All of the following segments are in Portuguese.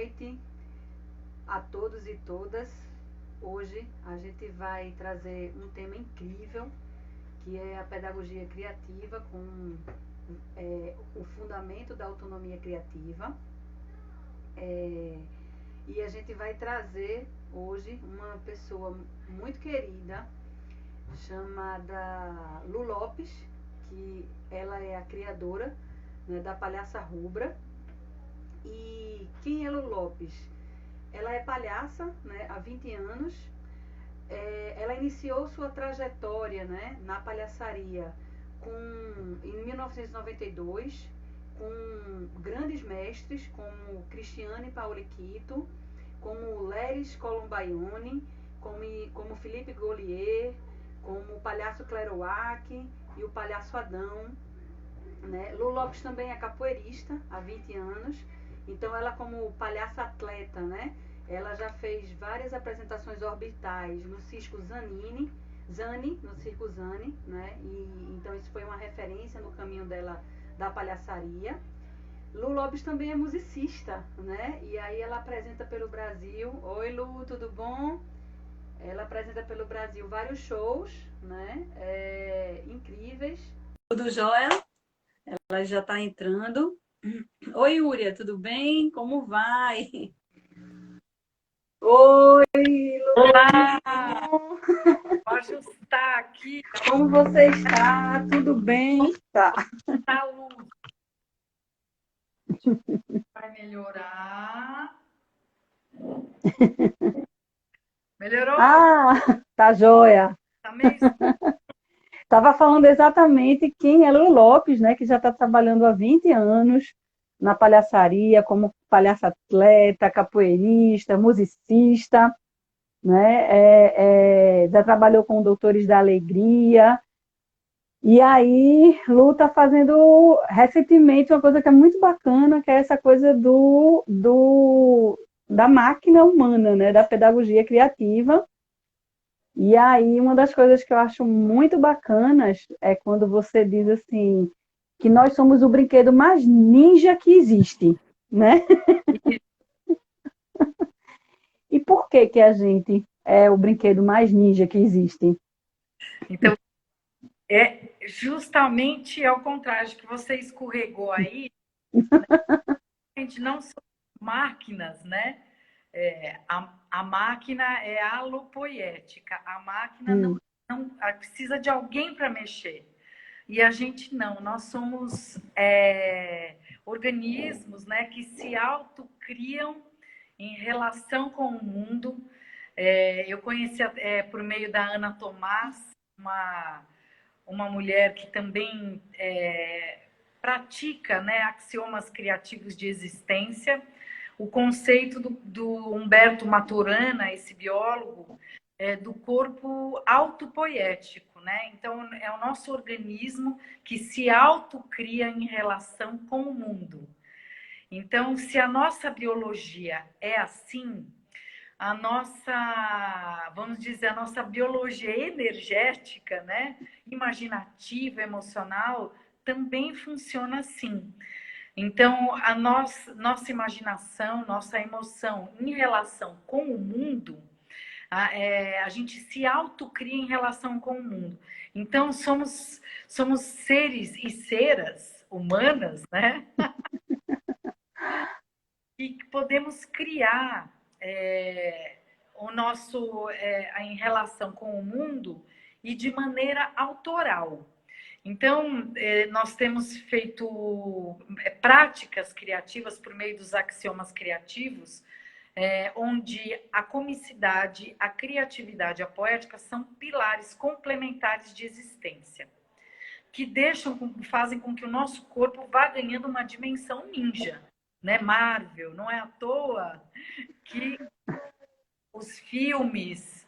noite a todos e todas. Hoje a gente vai trazer um tema incrível, que é a pedagogia criativa com o fundamento da autonomia criativa. E a gente vai trazer hoje uma pessoa muito querida, chamada Lu Lopes, que ela é a criadora, né, da Palhaça Rubra. E quem é Lu Lopes? Ela é palhaça, né, há 20 anos. Ela iniciou sua trajetória, né, na palhaçaria em 1992, com grandes mestres como Cristiane Pauliquito, como Leris Colombaione, como Felipe Golier, como o Palhaço Cleroac e o Palhaço Adão. Né? Lu Lopes também é capoeirista há 20 anos, então ela como palhaça atleta, né? Ela já fez várias apresentações orbitais no Circo Zani, no Circo Zani, né? E então isso foi uma referência no caminho dela da palhaçaria. Lu Lopes também é musicista, né? E aí ela apresenta pelo Brasil. Oi, Lu, tudo bom? Ela apresenta pelo Brasil vários shows, né? Incríveis. Tudo jóia? Ela já está entrando. Oi, Yúria, tudo bem? Como vai? Oi, Lu. Olá! Vou ajustar aqui. Como você está? Tudo bem? Tá. Saúde. Vai melhorar. Melhorou? Ah, tá joia. Tá meio... Estava falando exatamente quem é Lu Lopes, né? Que já está trabalhando há 20 anos na palhaçaria, como palhaça atleta, capoeirista, musicista, né? Já trabalhou com Doutores da Alegria. E aí, Lu está fazendo recentemente uma coisa que é muito bacana, que é essa coisa da máquina humana, né? Da pedagogia criativa. E aí, uma das coisas que eu acho muito bacanas é quando você diz assim, que nós somos o brinquedo mais ninja que existe, né? E por que que a gente é o brinquedo mais ninja que existe? Então, é justamente ao contrário que você escorregou aí. A gente não são máquinas, né? A máquina é alopoética. A máquina não precisa de alguém para mexer. E a gente não, nós somos organismos, né, que se autocriam em relação com o mundo. Eu conheci por meio da Ana Tomás, uma mulher que também pratica, né, axiomas criativos de existência. O conceito do Humberto Maturana, esse biólogo, do corpo autopoético, né? Então, é o nosso organismo que se autocria em relação com o mundo. Então, se a nossa biologia é assim, a nossa, vamos dizer, a nossa biologia energética, né? Imaginativa, emocional, também funciona assim. Então, a nossa imaginação, nossa emoção em relação com o mundo, a gente se autocria em relação com o mundo. Então, somos seres e seras humanas, né? E podemos criar o nosso em relação com o mundo e de maneira autoral. Então, nós temos feito práticas criativas por meio dos axiomas criativos, onde a comicidade, a criatividade e a poética são pilares complementares de existência, que fazem com que o nosso corpo vá ganhando uma dimensão ninja, né? Marvel, não é à toa que os filmes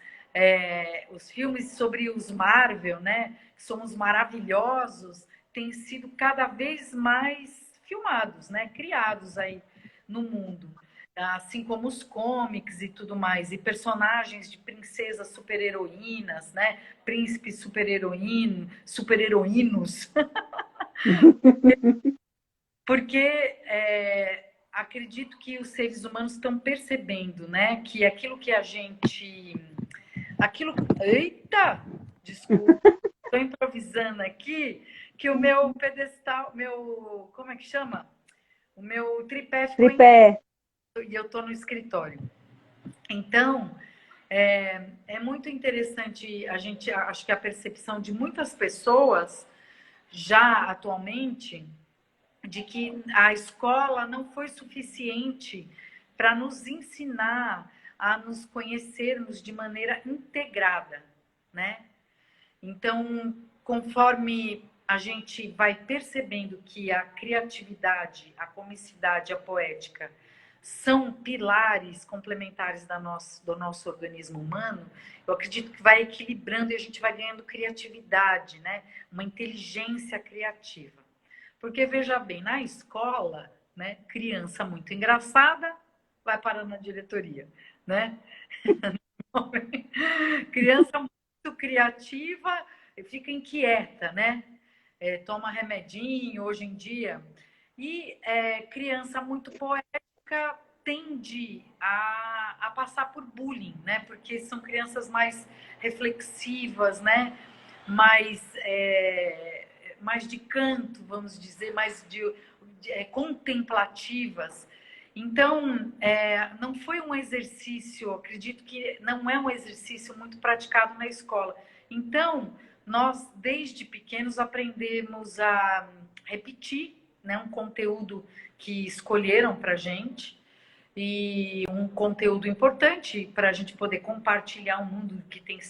sobre os Marvel, né, que somos maravilhosos, têm sido cada vez mais filmados, né, criados aí no mundo, assim como os comics e tudo mais, e personagens de princesas super-heroínas, né, príncipes super-heroínos, porque acredito que os seres humanos estão percebendo, né, que aquilo que a gente... Eita! Desculpa, estou improvisando aqui, que o meu pedestal, como é que chama? O meu tripé ficou Tripé. e eu estou no escritório. Então, é muito interessante acho que a percepção de muitas pessoas, já atualmente, de que a escola não foi suficiente para nos ensinar a nos conhecermos de maneira integrada, né? Então, conforme a gente vai percebendo que a criatividade, a comicidade, a poética são pilares complementares do nosso organismo humano, eu acredito que vai equilibrando e a gente vai ganhando criatividade, né? Uma inteligência criativa. Porque, veja bem, na escola, né, criança muito engraçada vai parar na diretoria, né? Criança muito criativa fica inquieta, né? Toma remedinho hoje em dia. E criança muito poética tende a passar por bullying, né? Porque são crianças mais reflexivas, né? Mais de canto, vamos dizer, mais contemplativas. Então, não foi um exercício, acredito que não é um exercício muito praticado na escola. Então, nós, desde pequenos, aprendemos a repetir, né, um conteúdo que escolheram para a gente, e um conteúdo importante para a gente poder compartilhar um mundo que tem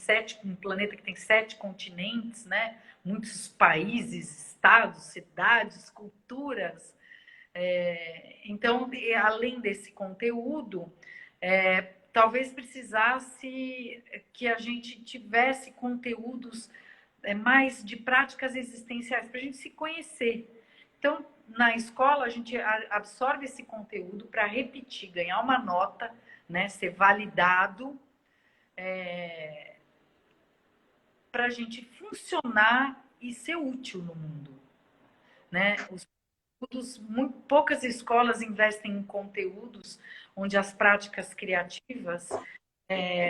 um planeta que tem 7 continentes, né? Muitos países, estados, cidades, culturas. Então, além desse conteúdo, talvez precisasse que a gente tivesse conteúdos mais de práticas existenciais para a gente se conhecer. Então, na escola, a gente absorve esse conteúdo para repetir, ganhar uma nota, né, ser validado, para a gente funcionar e ser útil no mundo, né? Muito poucas escolas investem em conteúdos onde as práticas criativas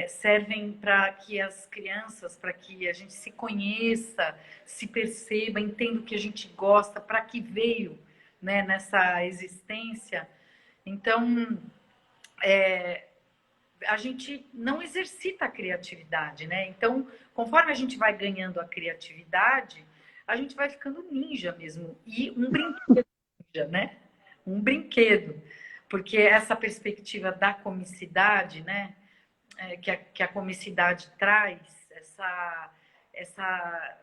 servem para que as crianças, para que a gente se conheça, se perceba, entenda o que a gente gosta, para que veio, né, nessa existência. Então, a gente não exercita a criatividade, né? Então, conforme a gente vai ganhando a criatividade, a gente vai ficando ninja mesmo. E um brinquedo ninja, né? Um brinquedo. Porque essa perspectiva da comicidade, né? Que a comicidade traz,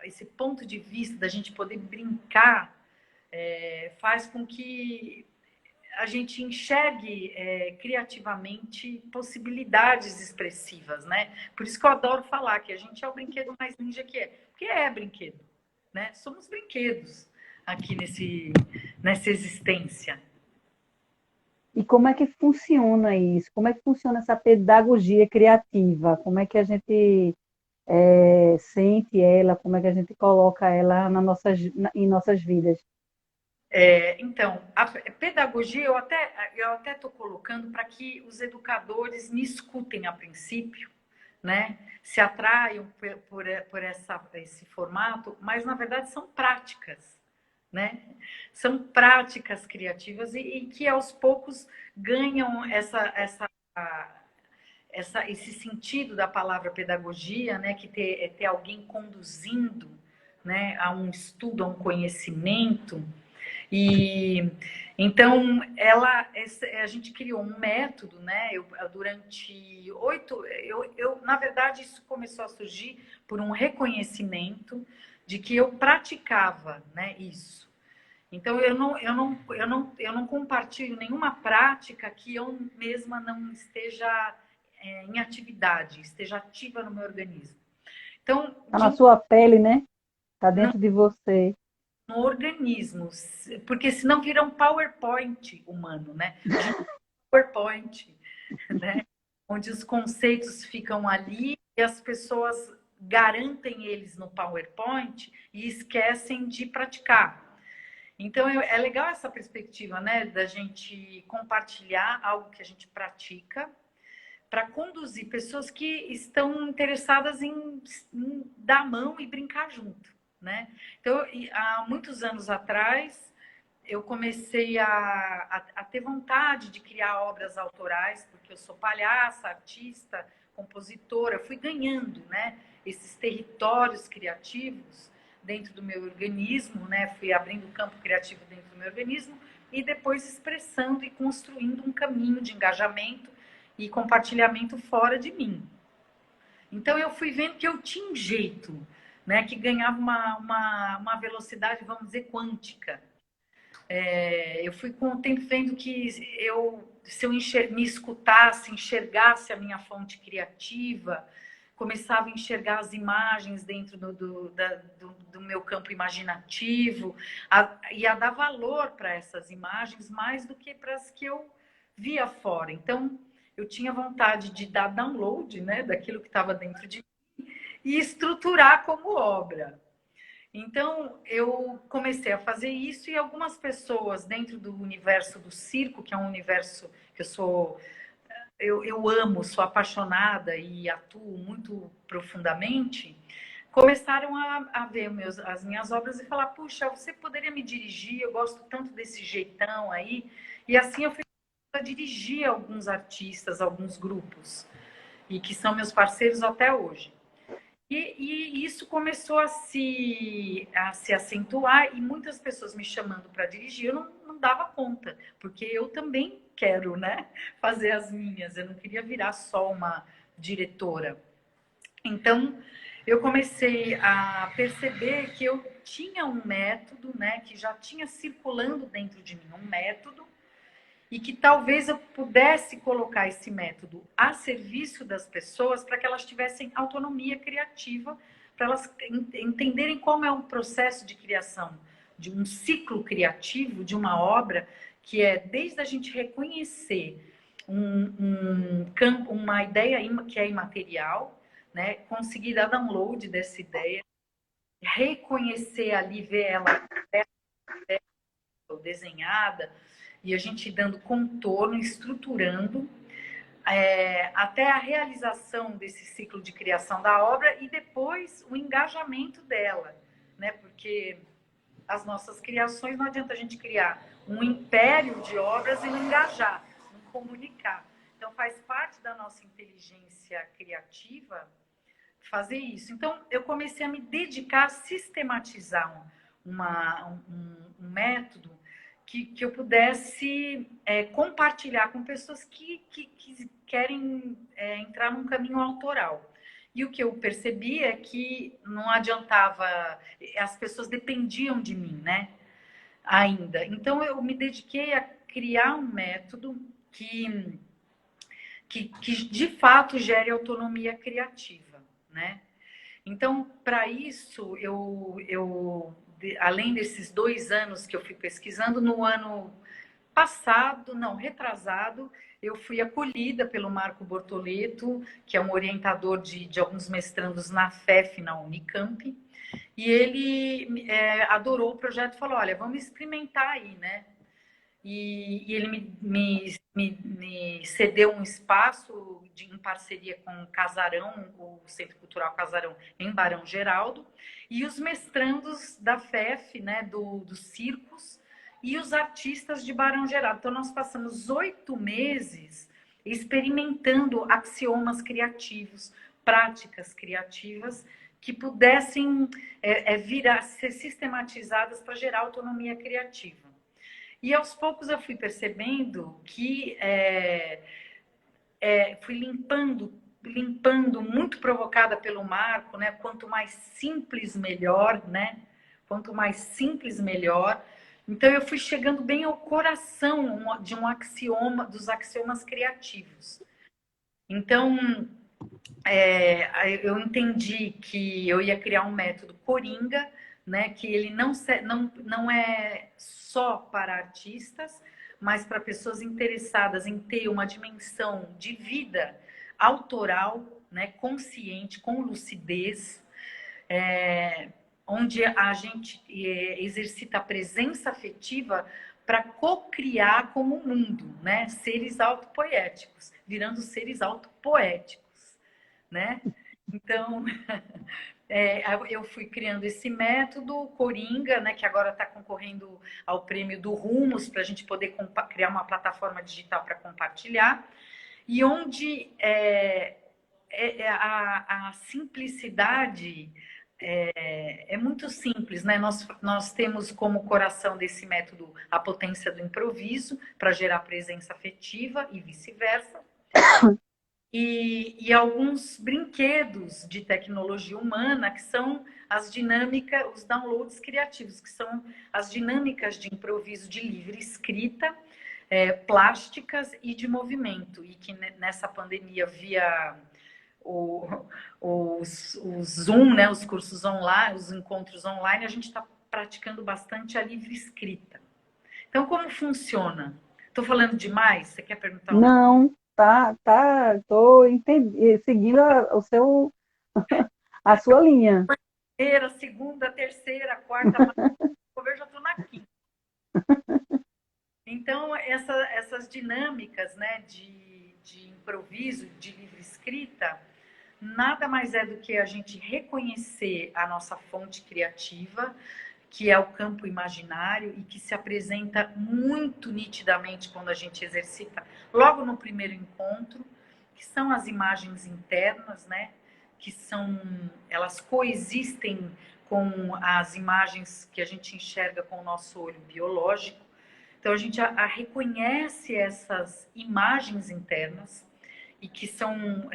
esse ponto de vista da gente poder brincar, faz com que a gente enxergue criativamente possibilidades expressivas, né? Por isso que eu adoro falar que a gente é o brinquedo mais ninja que é. Porque é brinquedo, né? Somos brinquedos aqui nessa existência. E como é que funciona isso? Como é que funciona essa pedagogia criativa? Como é que a gente sente ela? Como é que a gente coloca ela em nossas vidas? Então, a pedagogia eu até estou colocando para que os educadores me escutem a princípio, né? Se atraiam por esse formato, mas na verdade são práticas, né? São práticas criativas e que aos poucos ganham esse sentido da palavra pedagogia, né? Que ter alguém conduzindo, né? A um estudo, a um conhecimento. E então a gente criou um método, né? Durante 8, na verdade isso começou a surgir por um reconhecimento de que eu praticava, né? Isso. Então eu não compartilho nenhuma prática que eu mesma não esteja em atividade, esteja ativa no meu organismo. Então, Está na sua pele, né? Está dentro de você. no organismo, porque senão vira um PowerPoint humano, né? A gente PowerPoint, né? Onde os conceitos ficam ali e as pessoas garantem eles no PowerPoint e esquecem de praticar. Então, é legal essa perspectiva, né, da gente compartilhar algo que a gente pratica para conduzir pessoas que estão interessadas em dar a mão e brincar junto, né? Então, há muitos anos atrás, eu comecei a ter vontade de criar obras autorais, porque eu sou palhaça, artista, compositora, fui ganhando, né, esses territórios criativos dentro do meu organismo, né, fui abrindo o campo criativo dentro do meu organismo e depois expressando e construindo um caminho de engajamento e compartilhamento fora de mim. Então eu fui vendo que eu tinha um jeito, né, que ganhava uma velocidade, vamos dizer, quântica. Eu fui com o tempo vendo que se eu me escutasse, enxergasse a minha fonte criativa, começava a enxergar as imagens dentro do meu campo imaginativo, e a dar valor para essas imagens mais do que para as que eu via fora. Então, eu tinha vontade de dar download, né, daquilo que estava dentro de mim e estruturar como obra. Então, eu comecei a fazer isso e algumas pessoas dentro do universo do circo, que é um universo que eu amo, sou apaixonada e atuo muito profundamente, começaram a ver as minhas obras e falar, puxa, você poderia me dirigir, eu gosto tanto desse jeitão aí. E assim eu fui a dirigir alguns artistas, alguns grupos, e que são meus parceiros até hoje. E isso começou a se acentuar e muitas pessoas me chamando para dirigir, eu não dava conta, porque eu também quero, né, fazer as minhas, eu não queria virar só uma diretora. Então, eu comecei a perceber que eu tinha um método, né, que já tinha circulando dentro de mim, um método, e que talvez eu pudesse colocar esse método a serviço das pessoas para que elas tivessem autonomia criativa, para elas entenderem como é um processo de criação, de um ciclo criativo, de uma obra, que é desde a gente reconhecer uma ideia que é imaterial, né? Conseguir dar download dessa ideia, reconhecer ali, ver ela desenhada, e a gente dando contorno, estruturando, até a realização desse ciclo de criação da obra e depois o engajamento dela, né? Porque as nossas criações, não adianta a gente criar um império de obras e não engajar, não comunicar. Então, faz parte da nossa inteligência criativa fazer isso. Então, eu comecei a me dedicar a sistematizar um método que eu pudesse compartilhar com pessoas que querem entrar num caminho autoral. E o que eu percebi é que não adiantava, as pessoas dependiam de mim, né? Ainda. Então, eu me dediquei a criar um método que de fato gere autonomia criativa, né? Então, para isso, além desses 2 anos que eu fui pesquisando, no ano passado, não, retrasado, eu fui acolhida pelo Marco Bortoleto, que é um orientador de alguns mestrandos na FEF, na Unicamp, e ele adorou o projeto e falou, olha, vamos experimentar aí, né? E ele me cedeu um espaço em parceria com o Casarão, o Centro Cultural Casarão, em Barão Geraldo, e os mestrandos da FEF, né, dos circos, e os artistas de Barão Geraldo. Então, nós passamos 8 meses experimentando axiomas criativos, práticas criativas, que pudessem ser sistematizadas para gerar autonomia criativa. E aos poucos eu fui percebendo que fui limpando, muito provocada pelo Marco, né? Quanto mais simples, melhor, né? Quanto mais simples, melhor. Então eu fui chegando bem ao coração de um axioma, dos axiomas criativos. Então eu entendi que eu ia criar um método coringa, né, que ele não é só para artistas, mas para pessoas interessadas em ter uma dimensão de vida autoral, né, consciente, com lucidez, onde a gente exercita a presença afetiva para co-criar como o mundo, né? Seres autopoéticos, virando seres autopoéticos, né? Então, eu fui criando esse método Coringa, né, que agora está concorrendo ao prêmio do Rumos, para a gente poder criar uma plataforma digital para compartilhar, e onde a simplicidade é muito simples, né? Nós temos como coração desse método a potência do improviso para gerar presença afetiva e vice-versa. E alguns brinquedos de tecnologia humana, que são as dinâmicas, os downloads criativos, que são as dinâmicas de improviso de livre escrita, plásticas e de movimento. E que nessa pandemia, via o Zoom, né, os cursos online, os encontros online, a gente está praticando bastante a livre escrita. Então, como funciona? Estou falando demais? Você quer perguntar? Não, tô seguindo a sua linha. Primeira, segunda, terceira, quarta, eu já estou na quinta. Então, essas dinâmicas, né, de improviso, de livre escrita, nada mais é do que a gente reconhecer a nossa fonte criativa, que é o campo imaginário e que se apresenta muito nitidamente quando a gente exercita logo no primeiro encontro, que são as imagens internas, né? Que elas coexistem com as imagens que a gente enxerga com o nosso olho biológico. Então a gente reconhece essas imagens internas e que são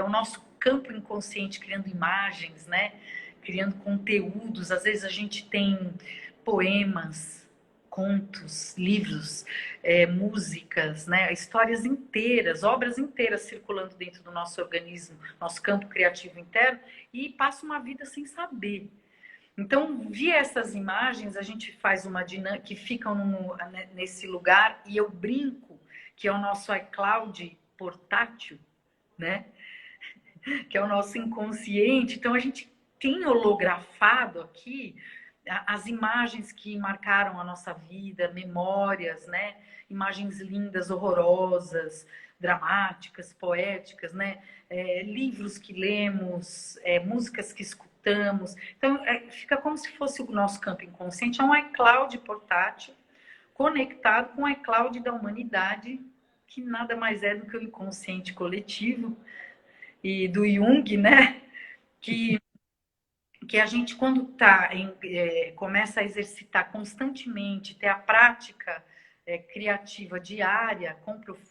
o nosso campo inconsciente criando imagens, né? Criando conteúdos. Às vezes a gente tem poemas, contos, livros, músicas, né? Histórias inteiras, obras inteiras circulando dentro do nosso organismo, nosso campo criativo interno, e passa uma vida sem saber. Então, via essas imagens, a gente faz uma dinâmica que ficam nesse lugar, e eu brinco que é o nosso iCloud portátil, né? Que é o nosso inconsciente. Então, a gente tem holografado aqui as imagens que marcaram a nossa vida, memórias, né? Imagens lindas, horrorosas, dramáticas, poéticas, né? Livros que lemos, músicas que escutamos. Então, fica como se fosse o nosso campo inconsciente. É um iCloud portátil conectado com o iCloud da humanidade, que nada mais é do que o inconsciente coletivo, e do Jung, né? Que a gente, quando começa a exercitar constantemente, ter a prática criativa diária,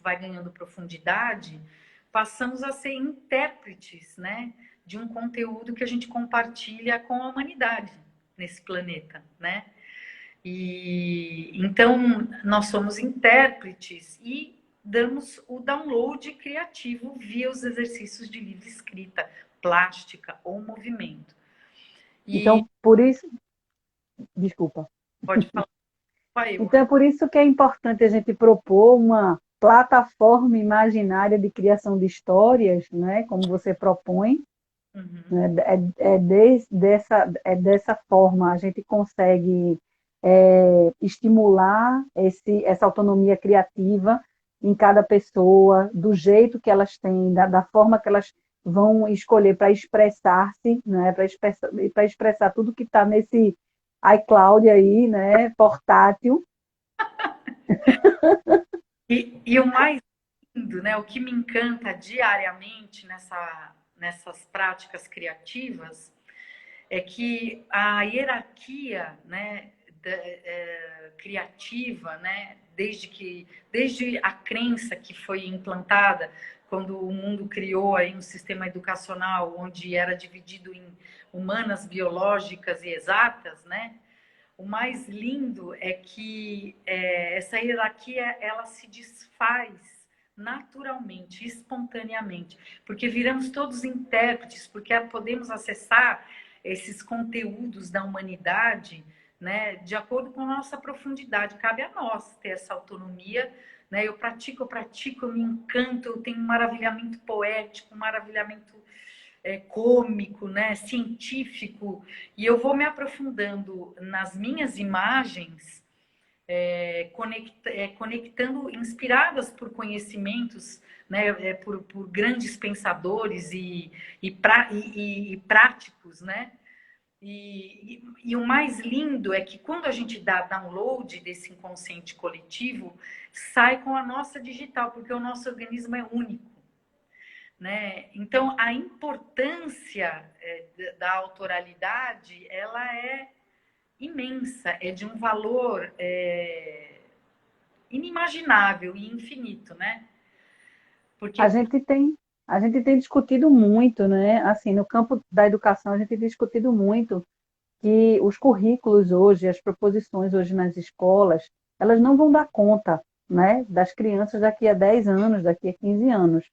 vai ganhando profundidade, passamos a ser intérpretes, né? De um conteúdo que a gente compartilha com a humanidade nesse planeta, né? E então nós somos intérpretes e damos o download criativo via os exercícios de livre escrita, plástica ou movimento. Então, por isso... Desculpa. Pode falar. Então, é por isso que é importante a gente propor uma plataforma imaginária de criação de histórias, né, como você propõe. Uhum. Dessa forma a gente consegue estimular essa autonomia criativa em cada pessoa, do jeito que elas têm, da forma que elas vão escolher para expressar-se, né, para expressar tudo que está nesse iCloud aí, né, portátil. E o mais lindo, né, o que me encanta diariamente nessas práticas criativas é que a hierarquia, né, criativa, né, desde a crença que foi implantada quando o mundo criou aí um sistema educacional onde era dividido em humanas, biológicas e exatas, né? O mais lindo é que essa hierarquia ela se desfaz naturalmente, espontaneamente, porque viramos todos intérpretes, porque podemos acessar esses conteúdos da humanidade, né, de acordo com a nossa profundidade. Cabe a nós ter essa autonomia, né? Eu pratico, eu me encanto, eu tenho um maravilhamento poético, um maravilhamento cômico, né, científico, e eu vou me aprofundando nas minhas imagens, conectando, inspiradas por conhecimentos, né, por grandes pensadores e práticos, né? E o mais lindo é que quando a gente dá download desse inconsciente coletivo, sai com a nossa digital, porque o nosso organismo é único, né? Então, a importância da autoralidade, ela é imensa, é de um valor inimaginável e infinito, né? Porque A gente tem, a gente tem discutido muito, né? Assim, no campo da educação, a gente tem discutido muito que os currículos hoje, as proposições hoje nas escolas, elas não vão dar conta, né, das crianças daqui a 10 anos, daqui a 15 anos.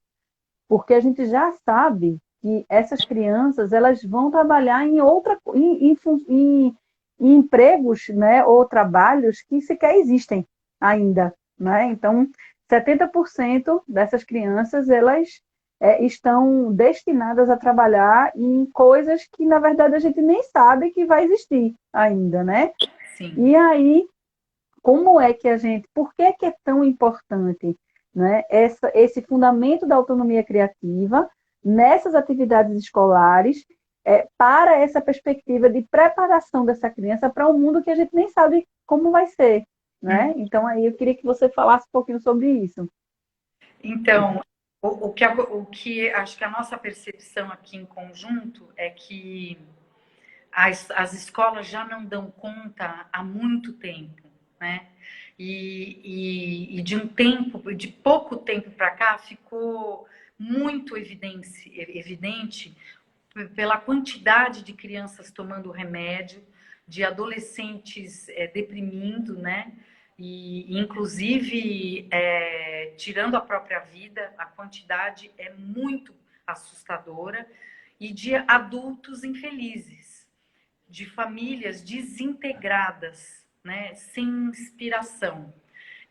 Porque a gente já sabe que essas crianças elas vão trabalhar em empregos, né, ou trabalhos que sequer existem ainda, né? Então, 70% dessas crianças elas estão destinadas a trabalhar em coisas que, na verdade, a gente nem sabe que vai existir ainda, né? sim. E aí, como é que a gente, por que é tão importante, né, esse fundamento da autonomia criativa nessas atividades escolares, para essa perspectiva de preparação dessa criança para um mundo que a gente nem sabe como vai ser, né? Então, aí eu queria que você falasse um pouquinho sobre isso. Então, o que acho que a nossa percepção aqui em conjunto é que as escolas já não dão conta há muito tempo, né? E de pouco tempo para cá, ficou muito evidente pela quantidade de crianças tomando remédio, de adolescentes deprimindo, né? E inclusive tirando a própria vida, a quantidade é muito assustadora, e de adultos infelizes, de famílias desintegradas, né, sem inspiração.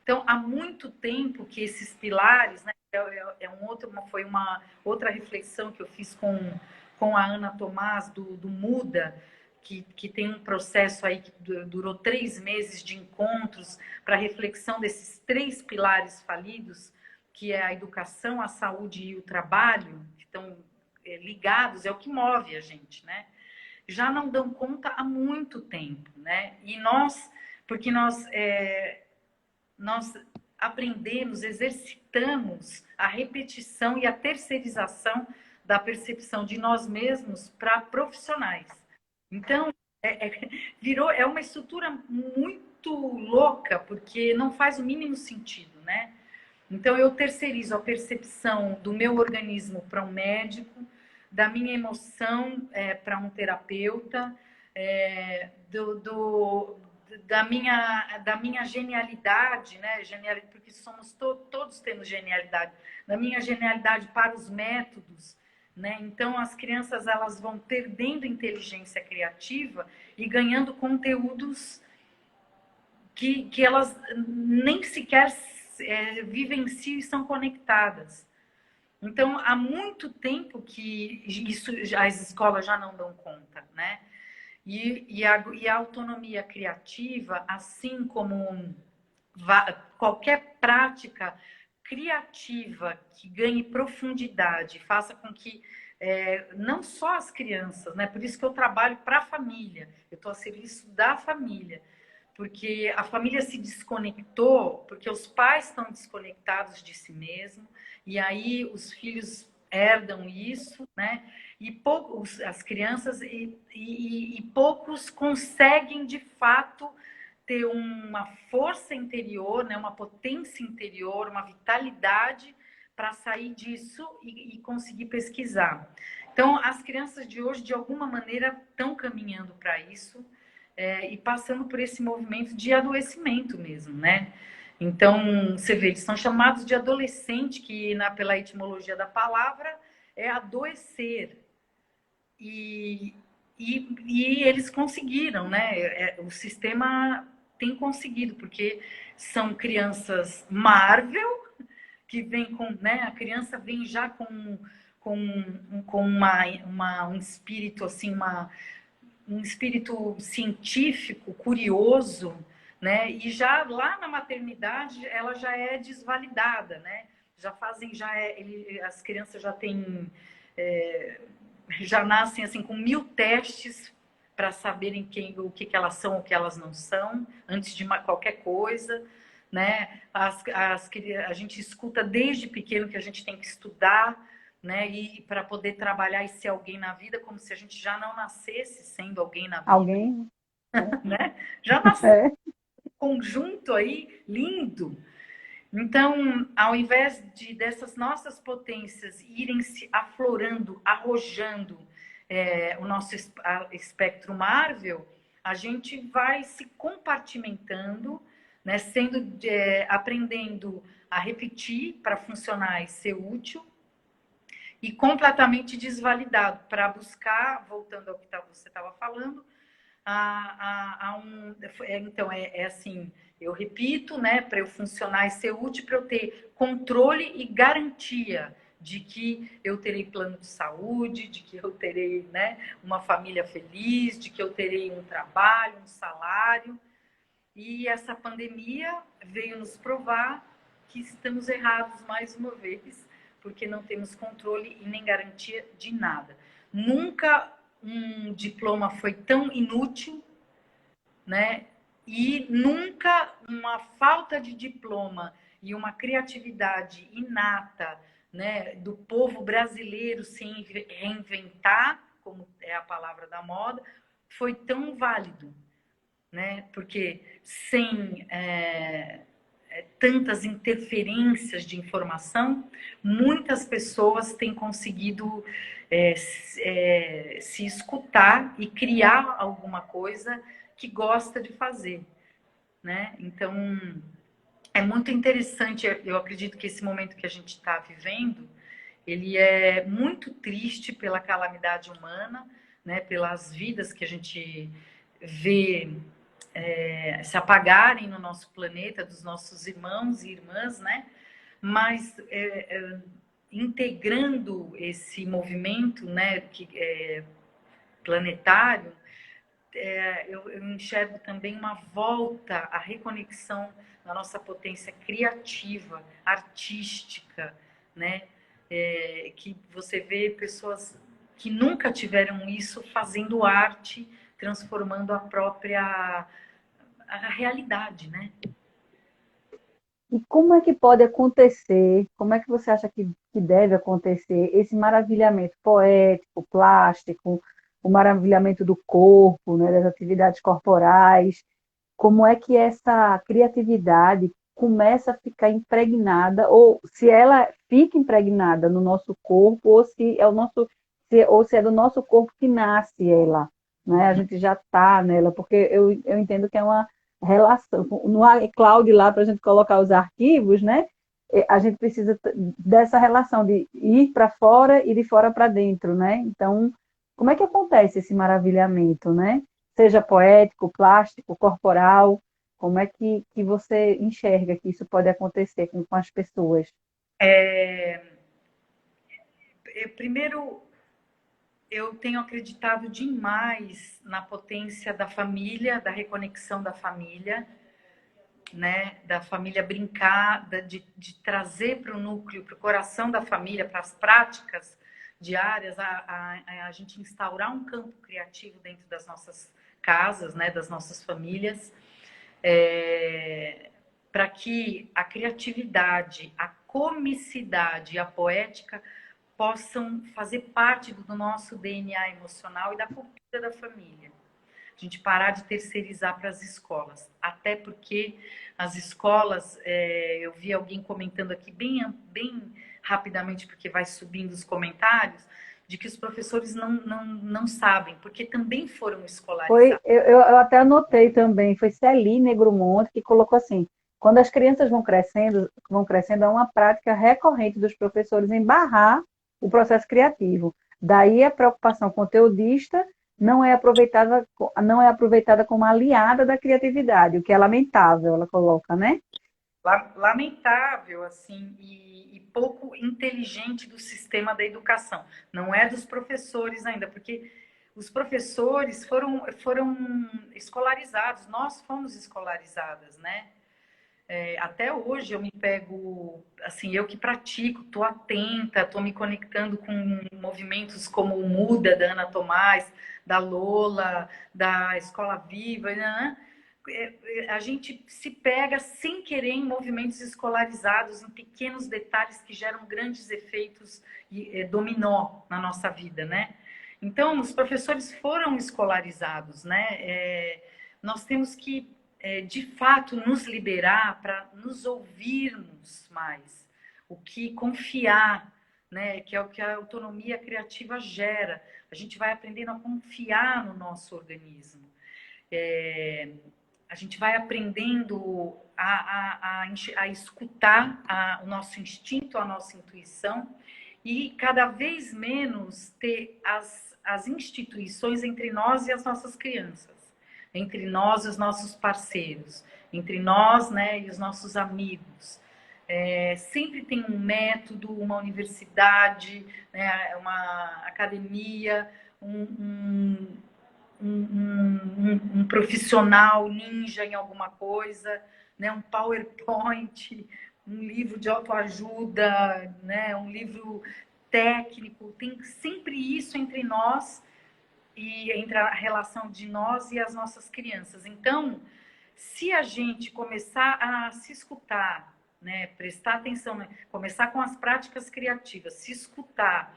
Então, há muito tempo que esses pilares, né, foi uma outra reflexão que eu fiz com a Ana Tomás, do Muda, que tem um processo aí que durou 3 meses de encontros para reflexão desses 3 pilares falidos, que é a educação, a saúde e o trabalho, que estão ligados, é o que move a gente, né? Já não dão conta há muito tempo, né? E porque nós aprendemos, exercitamos a repetição e a terceirização da percepção de nós mesmos para profissionais. Então, é uma estrutura muito louca, porque não faz o mínimo sentido, né? Então, eu terceirizo a percepção do meu organismo para um médico, da minha emoção para um terapeuta, da minha genialidade, né? Porque todos temos genialidade, da minha genialidade para os métodos, né? Então, as crianças elas vão perdendo inteligência criativa e ganhando conteúdos que elas nem sequer vivenciam e são conectadas. Então, há muito tempo que as escolas já não dão conta, né? E a autonomia criativa, assim como qualquer prática criativa que ganhe profundidade, faça com que não só as crianças, né? Por isso que eu trabalho para a família, eu estou a serviço da família, porque a família se desconectou, porque os pais estão desconectados de si mesmo, e aí os filhos herdam isso, né? E as crianças e poucos conseguem de fato ter uma força interior, né? Uma potência interior, uma vitalidade para sair disso e conseguir pesquisar. Então, as crianças de hoje, de alguma maneira, estão caminhando para isso. E passando por esse movimento de adoecimento mesmo, né? Então, você vê, eles são chamados de adolescente, que pela etimologia da palavra é adoecer. E eles conseguiram, né? O sistema tem conseguido, porque são crianças Marvel, que vem com, né? A criança vem já com um espírito assim, um espírito científico, curioso, né? E já lá na maternidade ela já é desvalidada, né? As crianças já têm, já nascem assim com 1000 testes para saberem o que elas são, o que elas não são, antes de qualquer coisa, né? A gente escuta desde pequeno que a gente tem que estudar, né? E para poder trabalhar e ser alguém na vida, como se a gente já não nascesse sendo alguém na vida, Alguém? né? Já nasceu É. um conjunto aí lindo. Então, ao invés dessas nossas potências irem se aflorando, arrojando o nosso espectro Marvel, a gente vai se compartimentando, né, aprendendo a repetir para funcionar e ser útil, e completamente desvalidado para buscar, voltando ao que você estava falando, então é assim, eu repito, né, para eu funcionar e ser útil, para eu ter controle e garantia de que eu terei plano de saúde, de que eu terei, né, uma família feliz, de que eu terei um trabalho, um salário. E essa pandemia veio nos provar que estamos errados mais uma vez, porque não temos controle e nem garantia de nada. Nunca um diploma foi tão inútil, né? E nunca uma falta de diploma e uma criatividade inata, né, do povo brasileiro se reinventar, como é a palavra da moda, foi tão válido, né? Porque sem tantas interferências de informação, muitas pessoas têm conseguido se escutar e criar alguma coisa que gosta de fazer, né? Então, é muito interessante. Eu acredito que esse momento que a gente está vivendo, ele é muito triste pela calamidade humana, né? Pelas vidas que a gente vê se apagarem no nosso planeta, dos nossos irmãos e irmãs, né? Mas integrando esse movimento, né, planetário, eu enxergo também uma volta à reconexão da nossa potência criativa, artística, né? Que você vê pessoas que nunca tiveram isso fazendo arte, transformando a própria realidade, né? E como é que pode acontecer, como é que você acha que deve acontecer esse maravilhamento poético, plástico, o maravilhamento do corpo, né, das atividades corporais? Como é que essa criatividade começa a ficar impregnada, ou se ela fica impregnada no nosso corpo, ou se é o nosso, ou se é do nosso corpo que nasce ela, né? A gente já está nela, porque eu entendo que é uma relação. No iCloud lá, para a gente colocar os arquivos, né? A gente precisa dessa relação de ir para fora e de fora para dentro, né? Então, como é que acontece esse maravilhamento, né? Seja poético, plástico, corporal, como é que você enxerga que isso pode acontecer com as pessoas? Primeiro, eu tenho acreditado demais na potência da família, da reconexão da família, né? Da família brincar, de trazer para o núcleo, para o coração da família, para as práticas diárias, a gente instaurar um campo criativo dentro das nossas casas, né? Das nossas famílias, para que a criatividade, a comicidade e a poética possam fazer parte do nosso DNA emocional e da cultura da família. A gente parar de terceirizar para as escolas. Até porque as escolas, eu vi alguém comentando aqui bem rapidamente, porque vai subindo os comentários, de que os professores não sabem, porque também foram escolarizados. Eu até anotei também, foi Celi Negromonte que colocou assim: quando as crianças vão crescendo, é uma prática recorrente dos professores em barrar o processo criativo. Daí a preocupação conteudista não é aproveitada como aliada da criatividade, o que é lamentável, ela coloca, né? lamentável assim e pouco inteligente do sistema da educação. Não é dos professores ainda, porque os professores foram escolarizados, nós fomos escolarizadas, né? Até hoje eu me pego, assim, eu que pratico, estou atenta, estou me conectando com movimentos como o Muda, da Ana Tomás, da Lola, da Escola Viva, né? A gente se pega sem querer em movimentos escolarizados, em pequenos detalhes que geram grandes efeitos dominó na nossa vida, né? Então, os professores foram escolarizados, né? Nós temos que de fato nos liberar para nos ouvirmos mais, o que confiar, né, que é o que a autonomia criativa gera. A gente vai aprendendo a confiar no nosso organismo. A gente vai aprendendo a escutar o nosso instinto, a nossa intuição e cada vez menos ter as instituições entre nós e as nossas crianças, entre nós e os nossos parceiros, entre nós, né, e os nossos amigos. Sempre tem um método, uma universidade, né, uma academia, um profissional ninja em alguma coisa, né, um PowerPoint, um livro de autoajuda, né, um livro técnico. Tem sempre isso entre nós e entre a relação de nós e as nossas crianças. Então, se a gente começar a se escutar, né, prestar atenção, né, começar com as práticas criativas, se escutar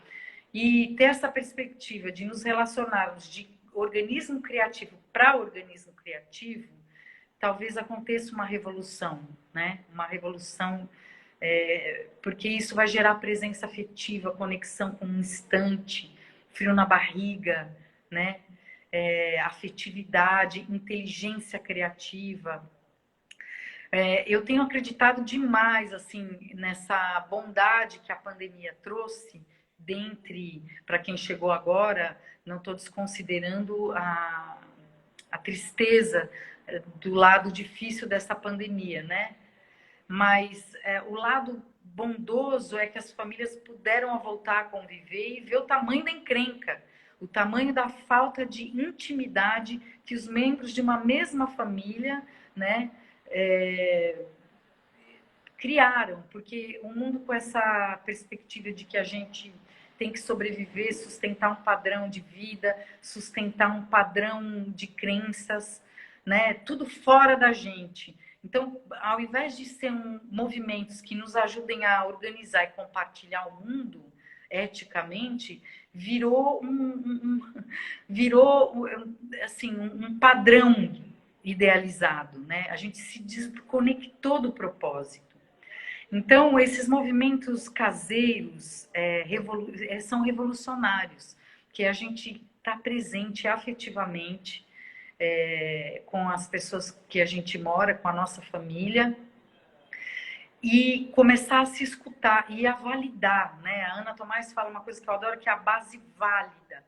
e ter essa perspectiva de nos relacionarmos de organismo criativo para organismo criativo, talvez aconteça uma revolução, né? Uma revolução, porque isso vai gerar presença afetiva, conexão com o instante, frio na barriga, né? Afetividade, inteligência criativa. Eu tenho acreditado demais assim nessa bondade que a pandemia trouxe, para quem chegou agora, não estou desconsiderando a tristeza do lado difícil dessa pandemia, né? Mas o lado bondoso é que as famílias puderam voltar a conviver e ver o tamanho da encrenca, o tamanho da falta de intimidade que os membros de uma mesma família, né, criaram, porque o mundo com essa perspectiva de que a gente tem que sobreviver, sustentar um padrão de vida, sustentar um padrão de crenças, né, tudo fora da gente. Então, ao invés de ser movimentos que nos ajudem a organizar e compartilhar o mundo eticamente, virou assim, um padrão idealizado, né? A gente se desconectou do propósito. Então, esses movimentos caseiros são revolucionários, que a gente está presente afetivamente com as pessoas que a gente mora, com a nossa família, e começar a se escutar e a validar, né? A Ana Tomás fala uma coisa que eu adoro, que é a base válida.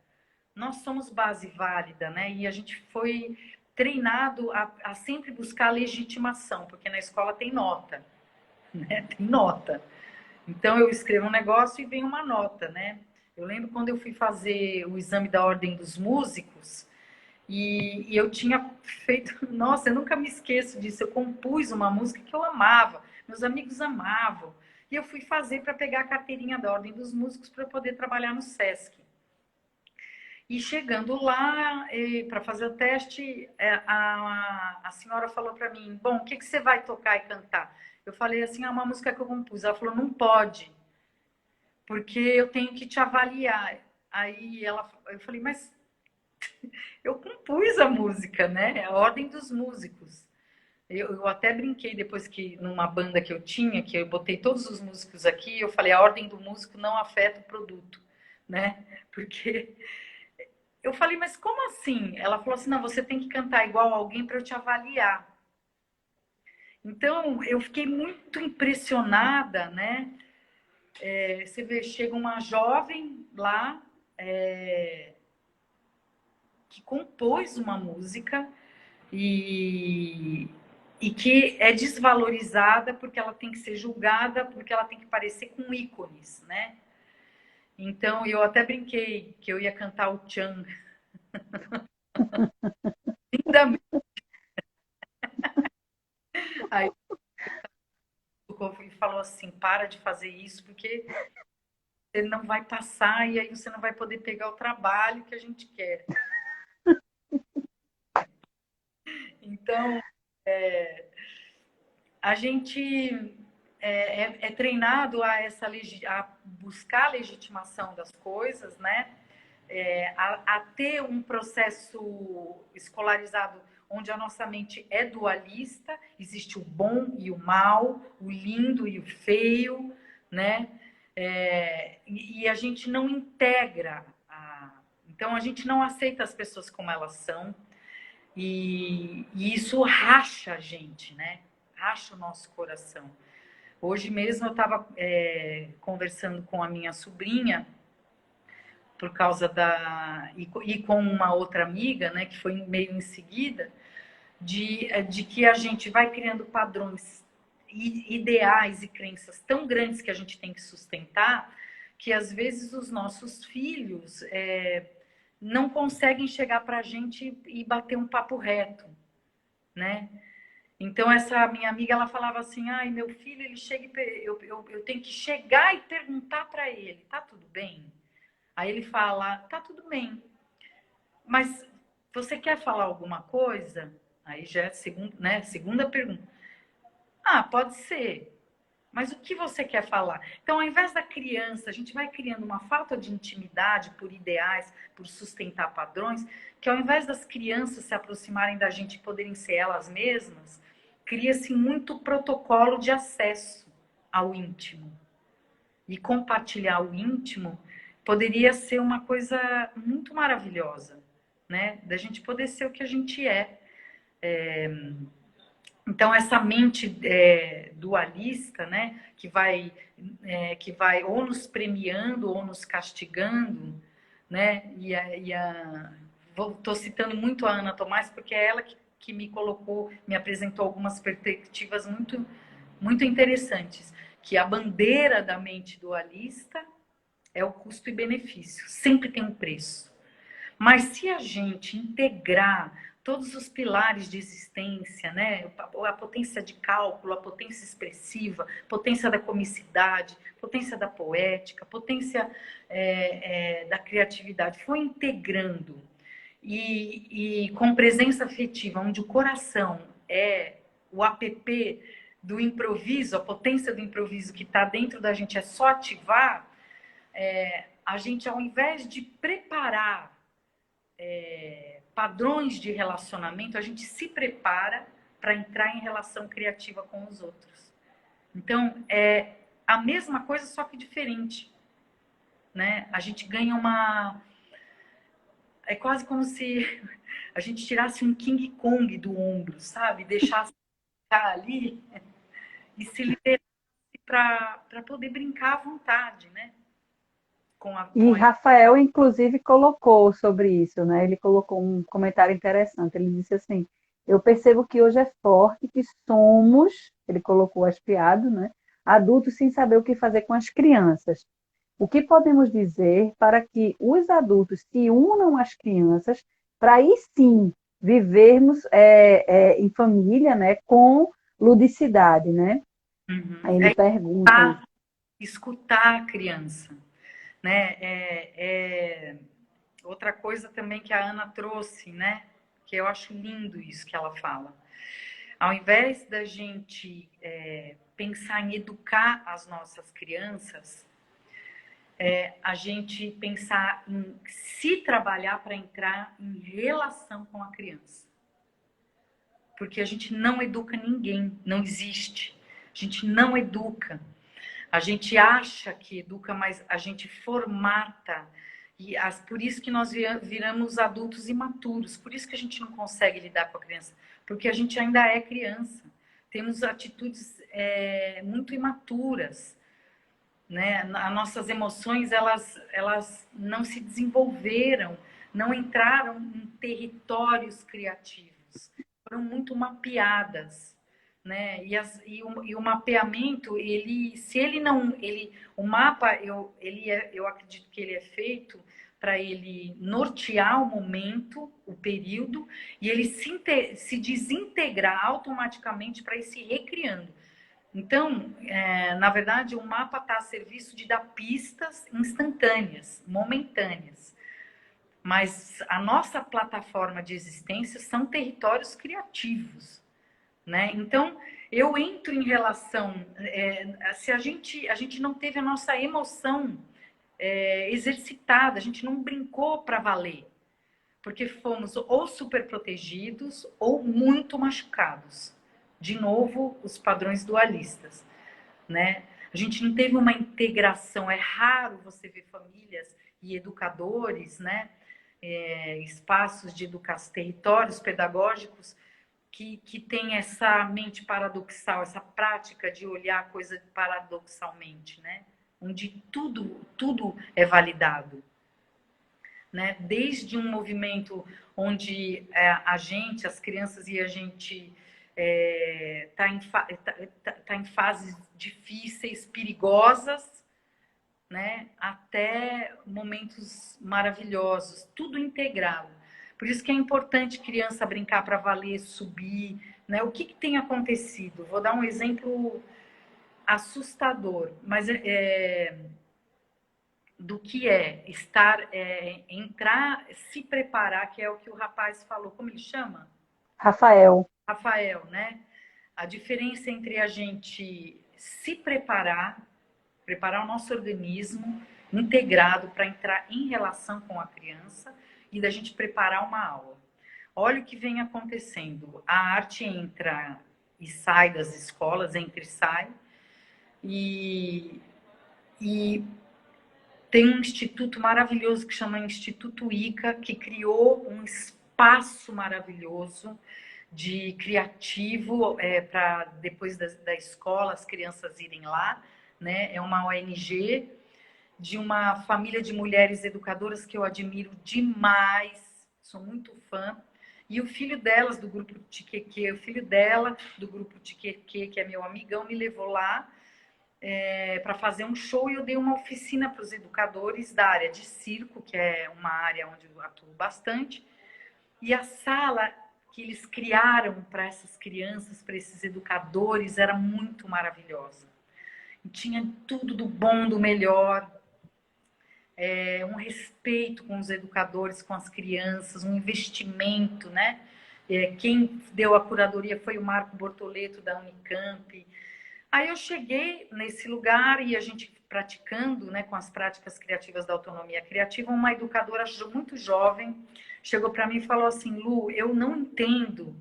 Nós somos base válida, né? E a gente foi treinado a sempre buscar a legitimação, porque na escola tem nota, né? Tem nota. Então eu escrevo um negócio e vem uma nota, né? Eu lembro quando eu fui fazer o exame da Ordem dos Músicos e eu tinha feito, nossa, eu nunca me esqueço disso, eu compus uma música que eu amava, meus amigos amavam, e eu fui fazer para pegar a carteirinha da Ordem dos Músicos para poder trabalhar no SESC. E chegando lá, para fazer o teste, a senhora falou para mim, bom, o que você vai tocar e cantar? Eu falei assim, uma música que eu compus. Ela falou, não pode, porque eu tenho que te avaliar. Aí eu falei, mas eu compus a música, né? A Ordem dos Músicos. Eu até brinquei depois que numa banda que eu tinha, que eu botei todos os músicos aqui, eu falei, a ordem do músico não afeta o produto, né? Porque eu falei, mas como assim? Ela falou assim, não, você tem que cantar igual alguém para eu te avaliar. Então, eu fiquei muito impressionada, né? Você vê, chega uma jovem lá que compôs uma música e e que é desvalorizada porque ela tem que ser julgada, porque ela tem que parecer com ícones, né? Então, eu até brinquei que eu ia cantar o Tchan. Lindamente. Aí ele falou assim, para de fazer isso, porque você não vai passar e aí você não vai poder pegar o trabalho que a gente quer. Então, a gente é treinado a buscar a legitimação das coisas, né? A ter um processo escolarizado onde a nossa mente é dualista, existe o bom e o mal, o lindo e o feio, né? E a gente não integra, então a gente não aceita as pessoas como elas são, e isso racha a gente, né? Racha o nosso coração. Hoje mesmo eu estava conversando com a minha sobrinha, por causa e com uma outra amiga, né, que foi meio em seguida, de que a gente vai criando padrões, ideais e crenças tão grandes que a gente tem que sustentar, que às vezes os nossos filhos não conseguem chegar para a gente e bater um papo reto, né? Então, essa minha amiga, ela falava assim, ai, meu filho, ele chega eu tenho que chegar e perguntar para ele, tá tudo bem? Aí ele fala, tá tudo bem, mas você quer falar alguma coisa? Aí já é segunda pergunta. Ah, pode ser. Mas o que você quer falar? Então, ao invés da criança, a gente vai criando uma falta de intimidade por ideais, por sustentar padrões, que ao invés das crianças se aproximarem da gente e poderem ser elas mesmas, cria-se muito protocolo de acesso ao íntimo. E compartilhar o íntimo poderia ser uma coisa muito maravilhosa, né? Da gente poder ser o que a gente é. Então, essa mente dualista, né? Que vai ou nos premiando ou nos castigando, né? Estou citando muito a Ana Tomás, porque é ela que me colocou, me apresentou algumas perspectivas muito, muito interessantes. Que a bandeira da mente dualista é o custo e benefício, sempre tem um preço. Mas se a gente integrar todos os pilares de existência, né? A potência de cálculo, a potência expressiva, potência da comicidade, potência da poética, potência da criatividade, foi integrando e com presença afetiva, onde o coração é o app do improviso, a potência do improviso que está dentro da gente é só ativar, a gente, ao invés de preparar padrões de relacionamento, a gente se prepara para entrar em relação criativa com os outros. Então, é a mesma coisa, só que diferente, né? A gente ganha é quase como se a gente tirasse um King Kong do ombro, sabe? Deixasse ficar ali e se liberasse para poder brincar à vontade, né? E Rafael, inclusive, colocou sobre isso, né? Ele colocou um comentário interessante. Ele disse assim: eu percebo que hoje é forte que somos, ele colocou aspiado, né? Adultos sem saber o que fazer com as crianças. O que podemos dizer para que os adultos se unam às crianças para aí sim vivermos em família, né? Com ludicidade, né? Uhum. Aí ele pergunta. Escutar a criança, né? Outra coisa também que a Ana trouxe, né? Que eu acho lindo isso que ela fala. Ao invés da gente pensar em educar as nossas crianças, a gente pensar em se trabalhar para entrar em relação com a criança. Porque a gente não educa ninguém, não existe. A gente não educa. A gente acha que educa, mas a gente formata. Por isso que nós viramos adultos imaturos. Por isso que a gente não consegue lidar com a criança. Porque a gente ainda é criança. Temos atitudes muito imaturas. Né? As nossas emoções, elas não se desenvolveram, não entraram em territórios criativos. Foram muito mapeadas. né? E o mapeamento, se ele não, o mapa, eu acredito que ele é feito para ele nortear o momento, o período, e ele se desintegrar automaticamente para ir se recriando. Então, na verdade, o mapa está a serviço de dar pistas instantâneas, momentâneas. Mas a nossa plataforma de existência são territórios criativos, né? Então, eu entro em relação... se a gente não teve a nossa emoção exercitada, a gente não brincou para valer, porque fomos ou super protegidos ou muito machucados. De novo, os padrões dualistas, né? A gente não teve uma integração. É raro você ver famílias e educadores, né? Espaços de educação, territórios pedagógicos que tem essa mente paradoxal, essa prática de olhar a coisa paradoxalmente, né? Onde tudo é validado, né? Desde um movimento onde as crianças e a gente tá em fases difíceis, perigosas, né? Até momentos maravilhosos, tudo integrado. Por isso que é importante criança brincar para valer, subir, né? O que tem acontecido? Vou dar um exemplo assustador, mas do que entrar, se preparar, que é o que o rapaz falou. Como ele chama? Rafael. Rafael, né? A diferença entre a gente se preparar o nosso organismo integrado para entrar em relação com a criança e da gente preparar uma aula. Olha o que vem acontecendo. A arte entra e sai das escolas, entra e sai. E tem um instituto maravilhoso que chama Instituto ICA, que criou um espaço maravilhoso de criativo para depois da escola as crianças irem lá, né? É uma ONG de uma família de mulheres educadoras que eu admiro demais, sou muito fã. E o filho delas, do grupo Tiqueque, o filho dela, do grupo Tiqueque, que é meu amigão, me levou lá para fazer um show e eu dei uma oficina para os educadores da área de circo, que é uma área onde eu atuo bastante. E a sala que eles criaram para essas crianças, para esses educadores, era muito maravilhosa. E tinha tudo do bom, do melhor. Um respeito com os educadores, com as crianças, um investimento, né? Quem deu a curadoria foi o Marco Bortoleto, da Unicamp. Aí eu cheguei nesse lugar e a gente praticando, né, com as práticas criativas da autonomia criativa, uma educadora muito jovem chegou para mim e falou assim: Lu, eu não entendo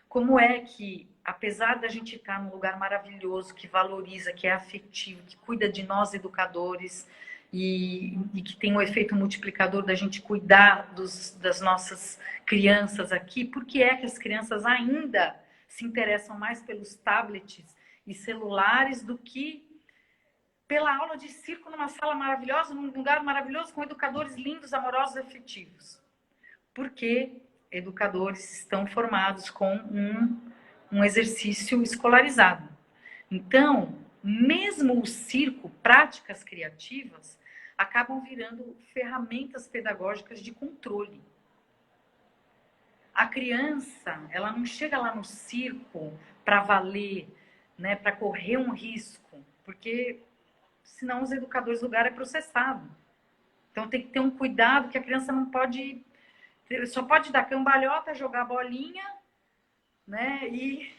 como é que, apesar da gente estar num lugar maravilhoso, que valoriza, que é afetivo, que cuida de nós educadores e que tem o efeito multiplicador da gente cuidar das nossas crianças aqui, por que é que as crianças ainda se interessam mais pelos tablets e celulares do que pela aula de circo numa sala maravilhosa, num lugar maravilhoso, com educadores lindos, amorosos, afetivos? Porque educadores estão formados com um exercício escolarizado. Então, mesmo o circo, práticas criativas, acabam virando ferramentas pedagógicas de controle. A criança, ela não chega lá no circo para valer, né, para correr um risco, porque senão os educadores do lugar é processado. Então tem que ter um cuidado que a criança não pode, só pode dar cambalhota, jogar bolinha, né, e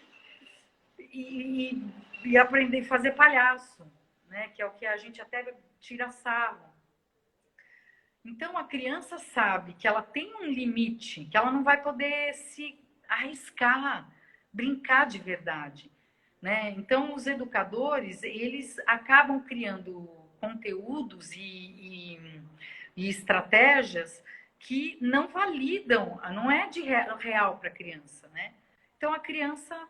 aprender a fazer palhaço, né, que é o que a gente até tira sarro. Então a criança sabe que ela tem um limite, que ela não vai poder se arriscar, brincar de verdade, né? Então os educadores, eles acabam criando conteúdos e estratégias que não validam, não é de real para a criança, né? Então a criança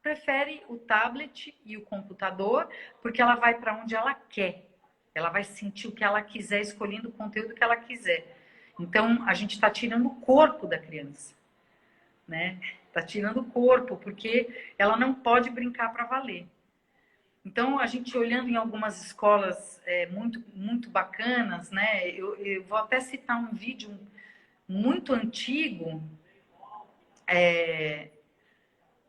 prefere o tablet e o computador porque ela vai para onde ela quer. Ela vai sentir o que ela quiser, escolhendo o conteúdo que ela quiser. Então, a gente está tirando o corpo da criança, né? está tirando o corpo, porque ela não pode brincar para valer. Então, a gente olhando em algumas escolas muito bacanas, né? Eu vou até citar um vídeo muito antigo,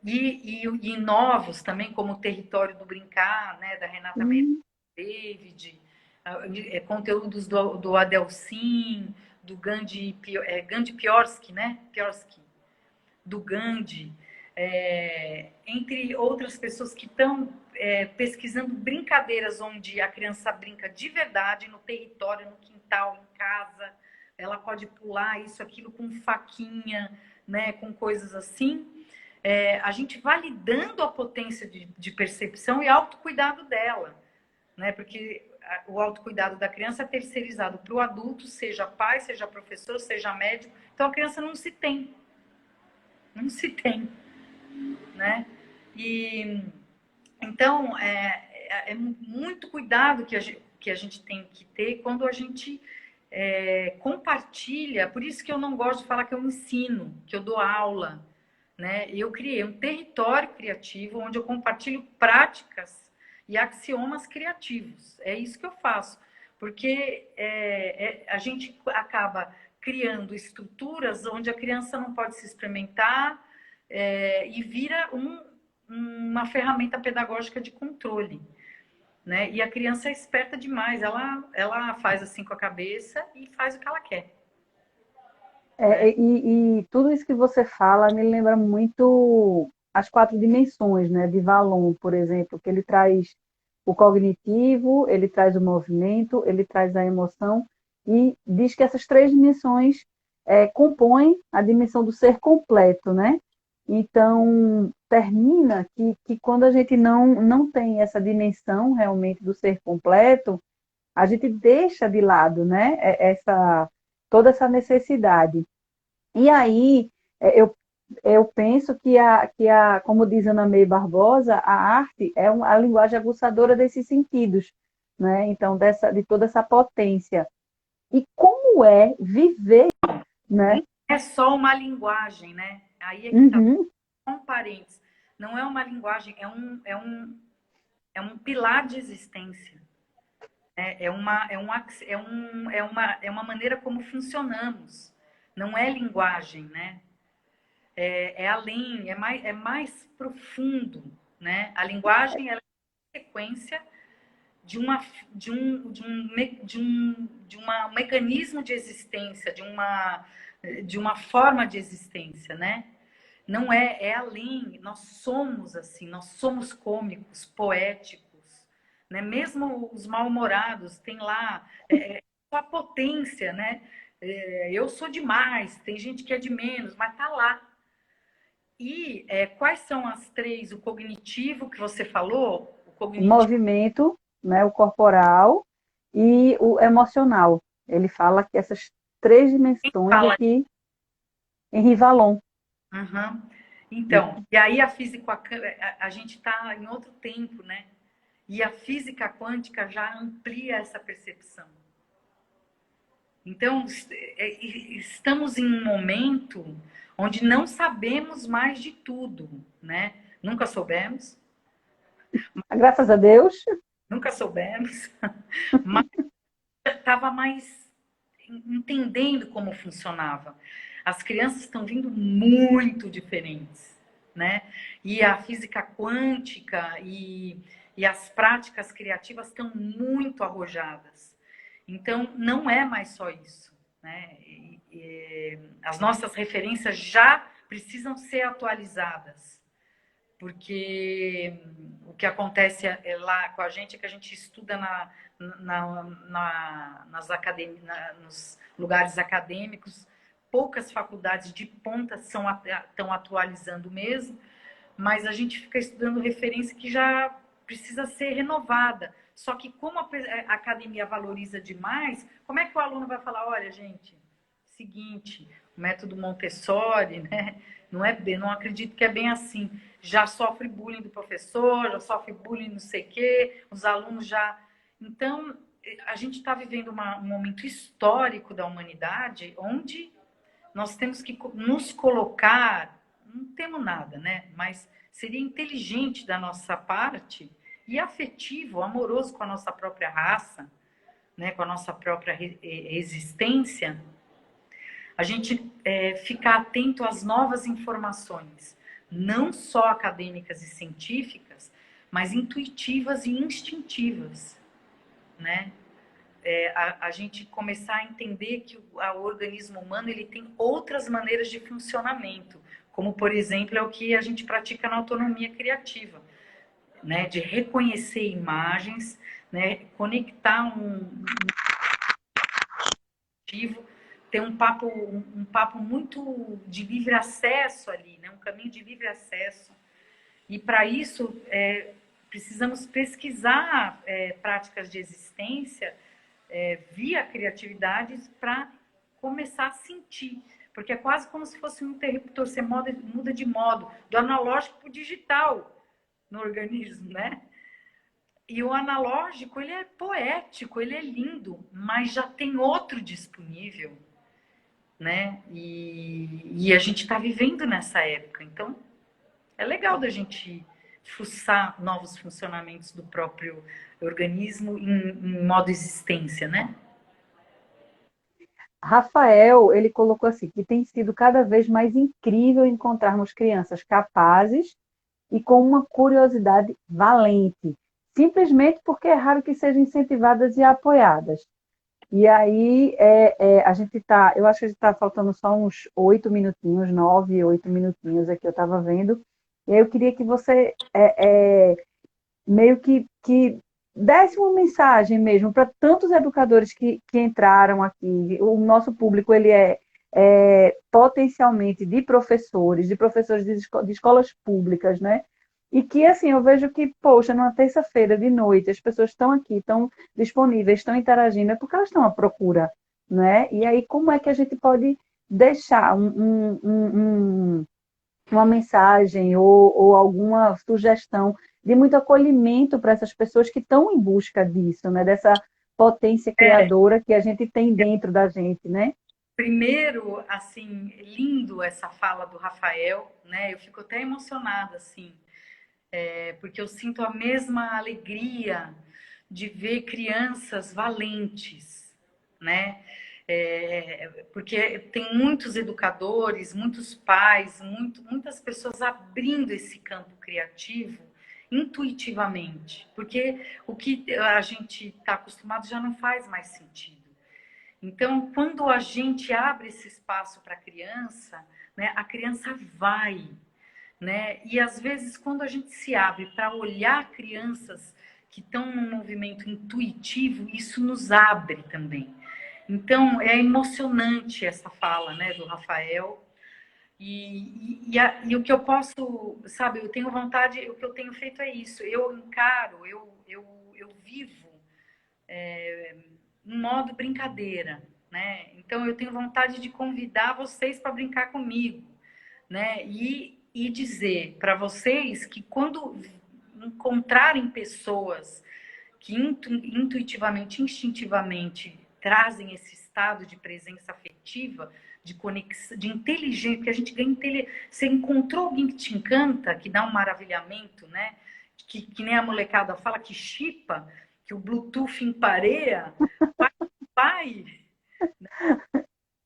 e novos também, como o Território do Brincar, né? Da Renata Meira David, conteúdos do Adelcin, do Gandhi Piorsky, né? Piorsky, do Gandhi, entre outras pessoas que estão pesquisando brincadeiras onde a criança brinca de verdade, no território, no quintal, em casa, ela pode pular isso, aquilo com faquinha, né, com coisas assim. A gente validando a potência de percepção e autocuidado dela, né, porque o autocuidado da criança é terceirizado para o adulto, seja pai, seja professor, seja médico, então a criança não se tem, né? E então é muito cuidado que a gente tem que ter quando a gente compartilha. Por isso que eu não gosto de falar que eu ensino, que eu dou aula, né? Eu criei um território criativo onde eu compartilho práticas e axiomas criativos. É isso que eu faço, porque a gente acaba criando estruturas onde a criança não pode se experimentar, e vira uma ferramenta pedagógica de controle, né? E a criança é esperta demais, ela faz assim com a cabeça e faz o que ela quer. E tudo isso que você fala me lembra muito as 4 dimensões, né, de Valon, por exemplo, que ele traz o cognitivo, ele traz o movimento, ele traz a emoção, e diz que essas 3 dimensões compõem a dimensão do ser completo, né? Então, termina que quando a gente não tem essa dimensão realmente do ser completo, a gente deixa de lado, né, toda essa necessidade. E aí, eu penso como diz Ana May Barbosa, a arte é a linguagem aguçadora desses sentidos, né? Então, de toda essa potência. E como é viver, né? É só uma linguagem, né? Aí é que tá, com parênteses. Não é uma linguagem, é um pilar de existência. É uma maneira como funcionamos. Não é linguagem, né? Além, é mais profundo, né? A linguagem ela é sequência de um mecanismo de existência, de uma forma de existência, né? Não é além. Nós somos assim, nós somos cômicos, poéticos, né? Mesmo os mal-humorados têm lá a potência, né? Eu sou demais, tem gente que é de menos, mas tá lá. E quais são as 3? O cognitivo que você falou? O movimento, né, o corporal e o emocional. Ele fala que essas 3 dimensões aqui em Rivalon. Uhum. Então, e aí a física, a gente está em outro tempo, né? E a física quântica já amplia essa percepção. Então, estamos em um momento onde não sabemos mais de tudo, né? Nunca soubemos. Graças a Deus. Nunca soubemos. Mas estava mais entendendo como funcionava. As crianças estão vindo muito diferentes, né? E a física quântica e as práticas criativas estão muito arrojadas. Então, não é mais só isso, né? As nossas referências já precisam ser atualizadas, porque o que acontece lá com a gente é que a gente estuda nos lugares acadêmicos, poucas faculdades de ponta estão atualizando mesmo, mas a gente fica estudando referência que já precisa ser renovada. Só que como a academia valoriza demais, como é que o aluno vai falar, olha, gente, seguinte, o método Montessori, né? Não acredito que é bem assim. Já sofre bullying do professor, já sofre bullying não sei o quê, os alunos já... Então, a gente está vivendo um momento histórico da humanidade onde nós temos que nos colocar não temos nada, né? Mas seria inteligente da nossa parte e afetivo, amoroso com a nossa própria raça, né? Com a nossa própria existência, a gente ficar atento às novas informações, não só acadêmicas e científicas, mas intuitivas e instintivas, né? A gente começar a entender que o organismo humano ele tem outras maneiras de funcionamento, como, por exemplo, é o que a gente pratica na autonomia criativa, né? De reconhecer imagens, né? Conectar ter um papo muito de livre acesso ali, né? Um caminho de livre acesso. E para isso, precisamos pesquisar práticas de existência via criatividade para começar a sentir. Porque é quase como se fosse um interruptor, você muda de modo, do analógico para o digital no organismo, né? E o analógico, ele é poético, ele é lindo, mas já tem outro disponível, né? E a gente está vivendo nessa época. Então, é legal da gente fuçar novos funcionamentos do próprio organismo em modo existência, né? Rafael, ele colocou assim, que tem sido cada vez mais incrível encontrarmos crianças capazes e com uma curiosidade valente, simplesmente porque é raro que sejam incentivadas e apoiadas. E aí, a gente tá, eu acho que a gente está faltando só uns 8 minutinhos, 9, 8 minutinhos aqui, eu estava vendo. E aí eu queria que você meio que desse uma mensagem mesmo para tantos educadores que entraram aqui. O nosso público ele é potencialmente de professores de escolas públicas, né? E que, assim, eu vejo que, poxa, numa terça-feira de noite, as pessoas estão aqui, estão disponíveis, estão interagindo, é porque elas estão à procura, né? E aí, como é que a gente pode deixar uma mensagem ou alguma sugestão de muito acolhimento para essas pessoas que estão em busca disso, né? Dessa potência criadora que a gente tem dentro da gente, né? Primeiro, assim, lindo essa fala do Rafael, né? Eu fico até emocionada, assim, porque eu sinto a mesma alegria de ver crianças valentes, né? Porque tem muitos educadores, muitos pais, muitas pessoas abrindo esse campo criativo intuitivamente, porque o que a gente está acostumado já não faz mais sentido. Então, quando a gente abre esse espaço para a criança, né, a criança vai, né? E às vezes, quando a gente se abre para olhar crianças que estão num movimento intuitivo, isso nos abre também. Então, é emocionante essa fala, né, do Rafael. E o que eu posso, sabe, eu tenho vontade, o que eu tenho feito é isso. Eu encaro, eu vivo em modo brincadeira, né? Então, eu tenho vontade de convidar vocês para brincar comigo, né? E dizer para vocês que quando encontrarem pessoas que intuitivamente, instintivamente trazem esse estado de presença afetiva, de conexão, de inteligência, que a gente ganha inteligência. Você encontrou alguém que te encanta, que dá um maravilhamento, né? Que nem a molecada fala, que chipa, que o Bluetooth empareia, vai,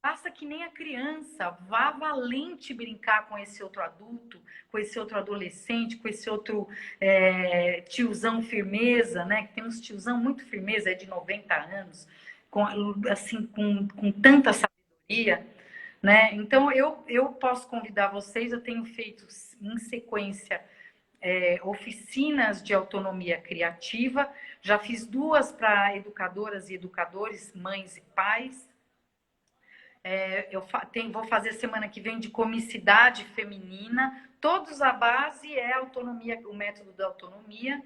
faça que nem a criança, vá valente brincar com esse outro adulto, com esse outro adolescente, com esse outro tiozão firmeza, né? Que tem uns tiozão muito firmeza, de 90 anos, assim, com tanta sabedoria, né? Então, eu posso convidar vocês, eu tenho feito em sequência oficinas de autonomia criativa, já fiz 2 para educadoras e educadores, mães e pais. Vou fazer semana que vem de comicidade feminina. Todos a base é autonomia, o método da autonomia,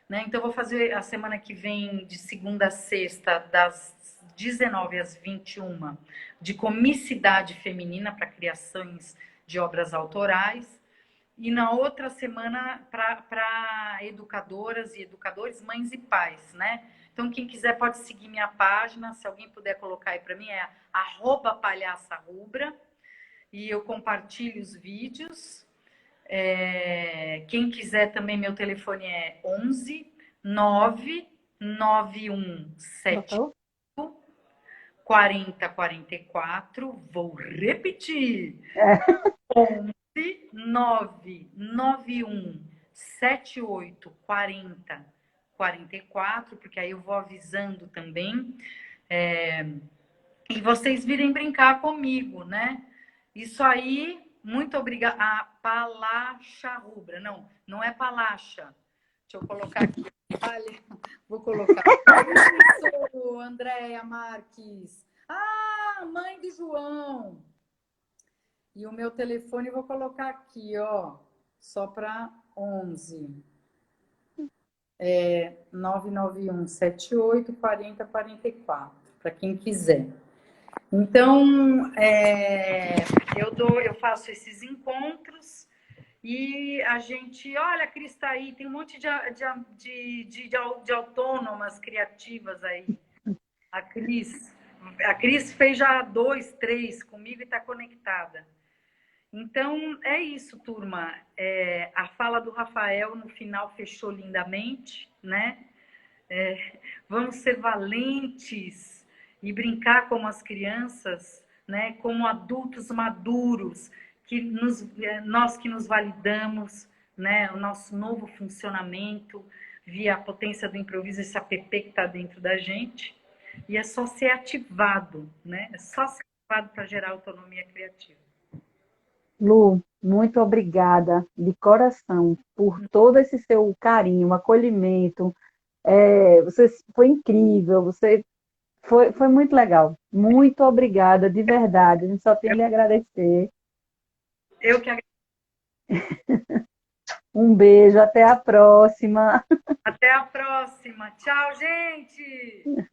né? Então, vou fazer a semana que vem, de segunda a sexta, das 19 às 21, de comicidade feminina para criações de obras autorais. E na outra semana, para educadoras e educadores, mães e pais, né? Então, quem quiser pode seguir minha página, se alguém puder colocar aí para mim, é @palhaçarubra. e eu compartilho os vídeos. Quem quiser também, meu telefone é 11 99178 Botou? 4044. Vou repetir. É. 11 99178 4044, porque aí eu vou avisando também. E vocês virem brincar comigo, né? Isso aí, muito obrigada. A Palacha Rubra. Não, não é Palacha. Deixa eu colocar aqui. Olha, vou colocar. Isso, Andréia Marques. Ah, mãe do João. E o meu telefone eu vou colocar aqui, ó. Só para 11. 99178 4044. Para quem quiser. Então, eu faço esses encontros e a gente, olha, a Cris está aí, tem um monte de autônomas criativas aí. A Cris fez já 2, 3 comigo e está conectada. Então, é isso, turma. A fala do Rafael no final fechou lindamente, né? Vamos ser valentes e brincar como as crianças, né? Como adultos maduros, nós que nos validamos, né? O nosso novo funcionamento via a potência do improviso, esse app que está dentro da gente. E é só ser ativado, né? É só ser ativado para gerar autonomia criativa. Lu, muito obrigada de coração por todo esse seu carinho, acolhimento. Você foi incrível, você foi muito legal. Muito obrigada, de verdade. A gente só tem a lhe agradecer. Eu que agradeço. Um beijo, até a próxima. Até a próxima. Tchau, gente!